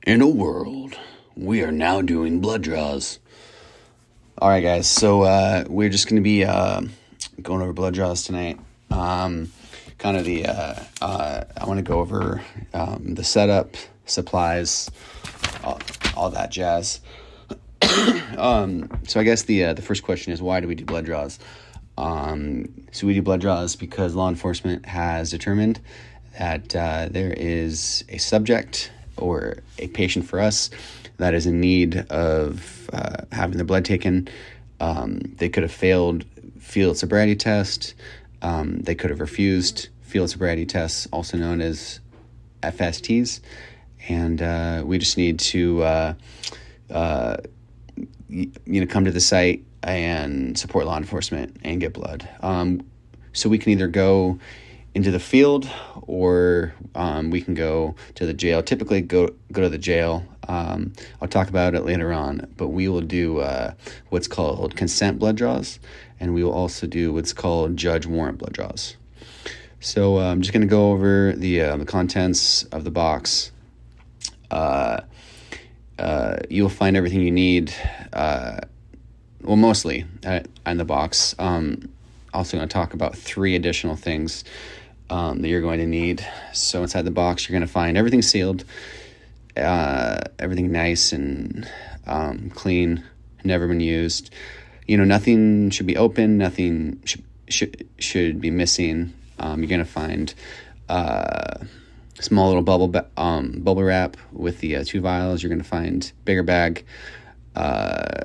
In a world, we are now doing blood draws. All right, guys. So we're just going to be going over blood draws tonight. Kind of the I want to go over the setup, supplies, all that jazz. So I guess the first question is, why do we do blood draws? So we do blood draws because law enforcement has determined that there is a subject or a patient for us that is in need of having their blood taken. They could have failed field sobriety test. They could have refused field sobriety tests, also known as FSTs. And we just need to come to the site and support law enforcement and get blood. So we can either go into the field or we can go to the jail. Typically go to the jail. I'll talk about it later on, but we will do what's called consent blood draws, and we will also do what's called judge warrant blood draws. So I'm just going to go over the contents of the box. You'll find everything you need, mostly in the box. Also going to talk about 3 additional things that you're going to need. So inside the box, you're going to find everything sealed, everything nice and clean, never been used. Nothing should be open, nothing should be missing. You're going to find small little bubble wrap with the 2 vials. You're going to find bigger bag,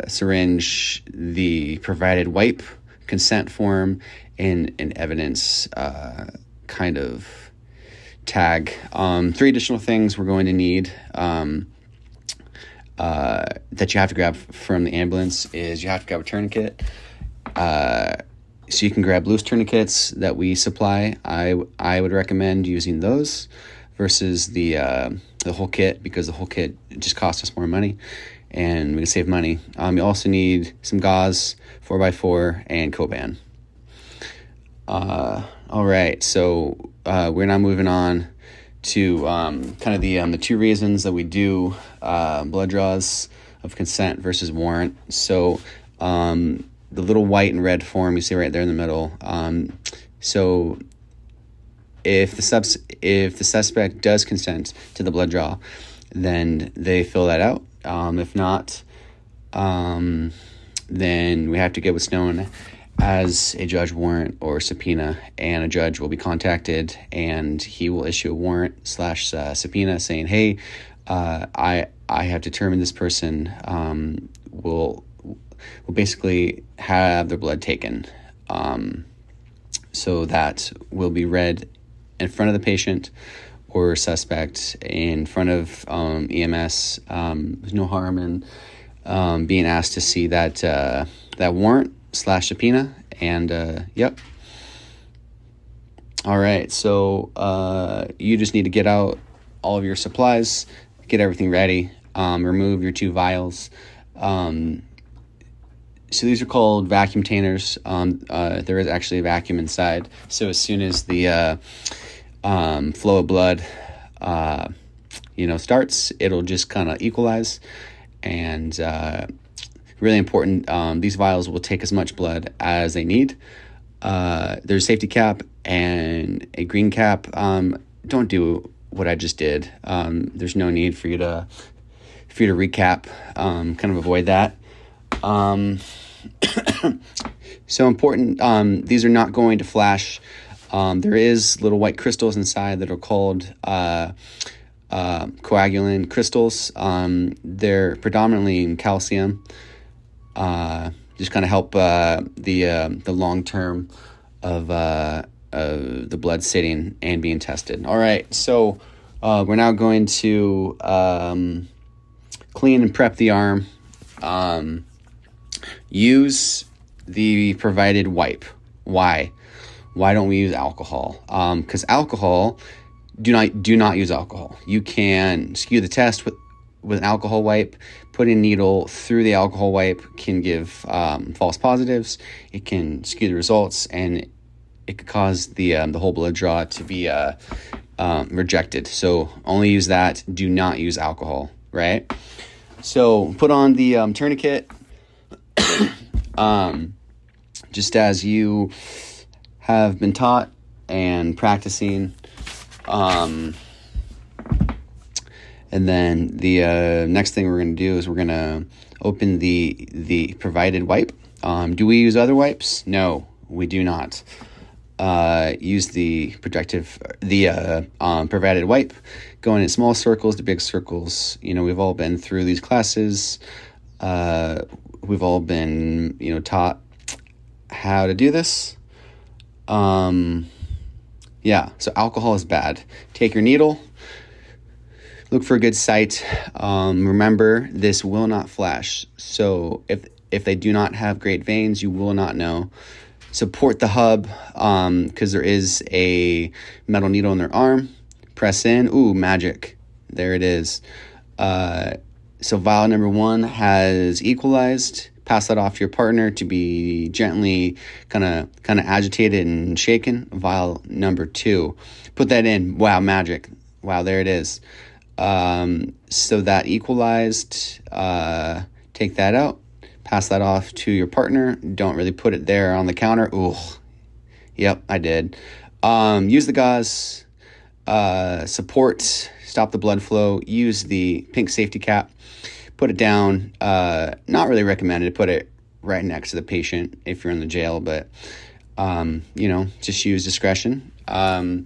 syringe, the provided wipe, consent form, and an evidence kind of tag. 3 additional things we're going to need that you have to grab from the ambulance is you have to grab a tourniquet. So you can grab loose tourniquets that we supply. I would recommend using those versus the whole kit, because the whole kit just costs us more money and we can save money. You also need some gauze, 4x4, and Coban. All right, so we're now moving on to kind of the 2 reasons that we do blood draws of consent versus warrant. So the little white and red form you see right there in the middle. So if the suspect does consent to the blood draw, then they fill that out. If not, then we have to get what's known as a judge warrant or subpoena, and a judge will be contacted and he will issue a warrant / subpoena saying, hey, I have determined this person will basically have their blood taken. So that will be read in front of the patient or suspect, in front of EMS. There's no harm in being asked to see that warrant / subpoena. And yep. All right, so you just need to get out all of your supplies, get everything ready, remove your 2 vials. So these are called vacuum tainers. There is actually a vacuum inside. So as soon as the flow of blood, starts, it'll just kind of equalize. And really important, these vials will take as much blood as they need. There's a safety cap and a green cap. Don't do what I just did. There's no need for you to recap. Kind of avoid that. So important, these are not going to flash. There is little white crystals inside that are called coagulant crystals. They're predominantly in calcium. Just kind of help the long term of the blood sitting and being tested. All right, so we're now going to clean and prep the arm. Use the provided wipe. Why don't we use alcohol? Because alcohol, do not use alcohol. You can skew the test with an alcohol wipe. Putting a needle through the alcohol wipe can give false positives. It can skew the results, and it could cause the whole blood draw to be rejected. So only use that. Do not use alcohol. right? So put on the tourniquet, just as you have been taught and practicing. And then the next thing we're going to do is we're going to open the provided wipe. Do we use other wipes? No, we do not. Use the provided wipe, going in small circles to big circles. We've all been through these classes. We've all been, taught how to do this. So alcohol is bad. Take your needle, look for a good site. Remember, this will not flash. So if they do not have great veins, you will not know. Support the hub, because there is a metal needle in their arm. Press in. Ooh, magic. There it is. So vial number 1 has equalized. Pass that off to your partner to be gently kind of agitated and shaken. Vial number 2. Put that in. Wow, magic. Wow, there it is. So that equalized. Take that out. Pass that off to your partner. Don't really put it there on the counter. Ooh. Yep, I did. Use the gauze. Support. Stop the blood flow. Use the pink safety cap. Put it down. Not really recommended to put it right next to the patient if you're in the jail, but, just use discretion. Stop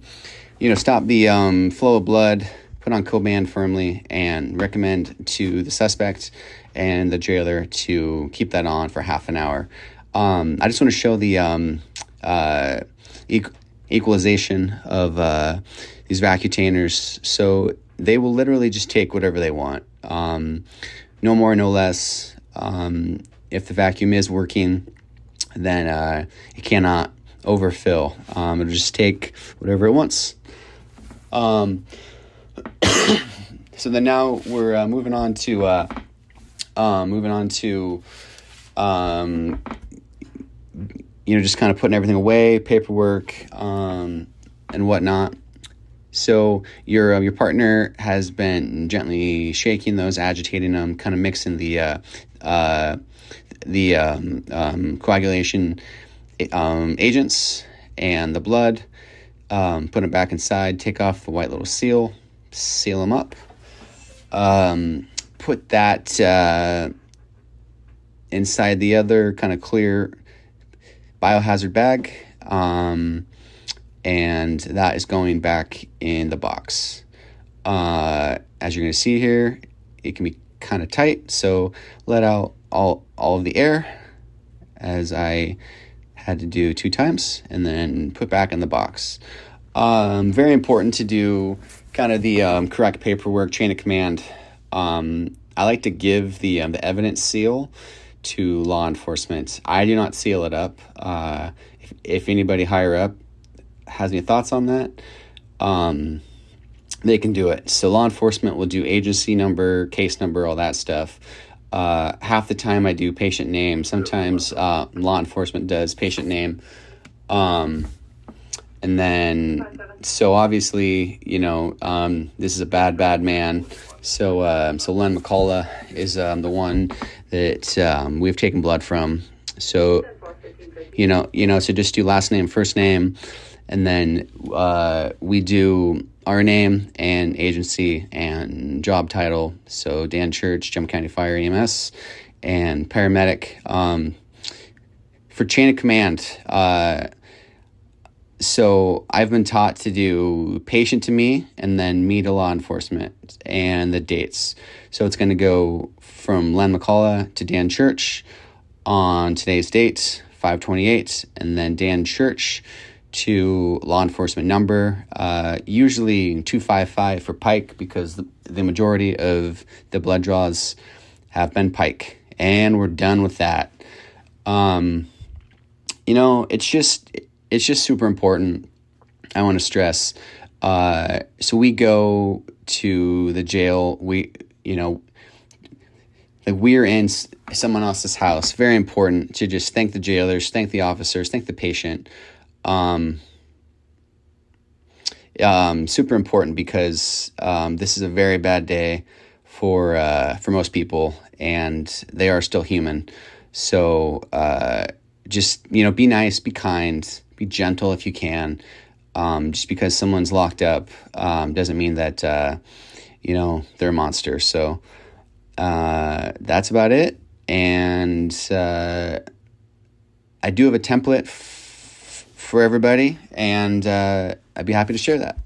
the flow of blood. Put on Coban firmly and recommend to the suspect and the jailer to keep that on for half an hour. I just want to show the equalization of these vacuutaners. So they will literally just take whatever they want. No more, no less. If the vacuum is working, then it cannot overfill. It'll just take whatever it wants. So then now we're moving on to just kind of putting everything away, paperwork, and whatnot. So your partner has been gently shaking those, agitating them, kind of mixing the coagulation agents and the blood. Put it back inside. Take off the white little seal. Seal them up. Put that inside the other kind of clear biohazard bag. And that is going back in the box. As you're going to see here, it can be kind of tight, so let out all of the air, as I had to do 2 times, and then put back in the box. Very important to do kind of the correct paperwork, chain of command. I like to give the evidence seal to law enforcement. I do not seal it up. If anybody higher up has any thoughts on that, they can do it. So law enforcement will do agency number, case number, all that stuff. Half the time I do patient name. Sometimes law enforcement does patient name. And then, so obviously, this is a bad man. So Len McCullough is the one that we've taken blood from. So, so just do last name, first name, and then we do our name and agency and job title. So Dan Church, Jim County Fire EMS, and paramedic. For chain of command, so I've been taught to do patient to me and then me to law enforcement and the dates. So it's going to go from Len McCullough to Dan Church on today's date, 5/28, and then Dan Church to law enforcement number, usually 255 for Pike, because the majority of the blood draws have been Pike, and we're done with that. It's just super important. I want to stress. So we go to the jail. We're in someone else's house. Very important to just thank the jailers, thank the officers, thank the patient. Super important because this is a very bad day for most people, and they are still human. So just, be nice, be kind, be gentle if you can. Just because someone's locked up doesn't mean that they're a monster. So that's about it. And I do have a template for everybody, and I'd be happy to share that.